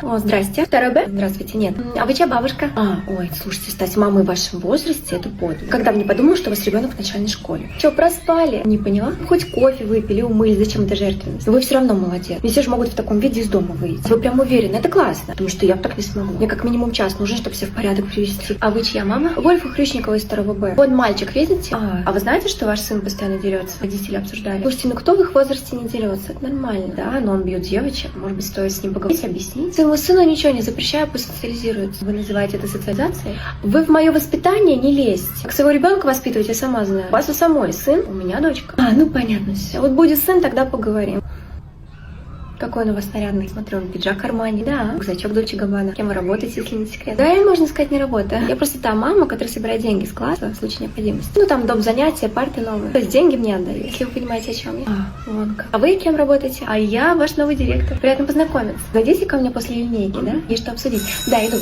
О, здрасте. Второй Б? Здравствуйте, нет. А вы чья бабушка? Ой, слушайте, стать мамой в вашем возрасте, это подвиг. Когда бы не подумала, что у вас ребенок в начальной школе. Че, проспали? Не поняла? Хоть кофе выпили, умыли, зачем это жертвенность? Вы все равно молодец. Не все же могут в таком виде из дома выйти. Вы прям уверены, это классно. Потому что я так не смогу. Мне как минимум час нужен, чтобы все в порядок привести. А вы чья мама? Вольфа Хрющникова из 2 Б. Вот мальчик, видите? А вы знаете, что ваш сын постоянно дерется? Родители обсуждали. Слушайте, ну кто в их возрасте не дерется? Это нормально, да? Но он бьет девочек. Может быть, стоит с ним поговорить, объяснить? Своему сыну ничего не запрещаю, пусть социализируется. Вы называете это социализацией? Вы в мое воспитание не лезьте. Как своего ребенка воспитывать, я сама знаю. У вас у самой сын, у меня дочка. Ну понятно все. Вот будет сын, тогда поговорим. Какой он у вас нарядный. Смотрю, он пиджак Армани. Да, рюкзачок Дольче Габбана. Кем вы работаете, если не секрет? Да, и можно сказать, не работаю. Я просто та мама, которая собирает деньги с класса в случае необходимости. Ну, там доп. Занятия, парты новые. То есть деньги мне отдаю, если вы понимаете, о чем я. Вон как. А вы кем работаете? А я ваш новый директор. Приятно познакомиться. Зайдите ко мне после линейки, да? Есть что обсудить. Да, иду.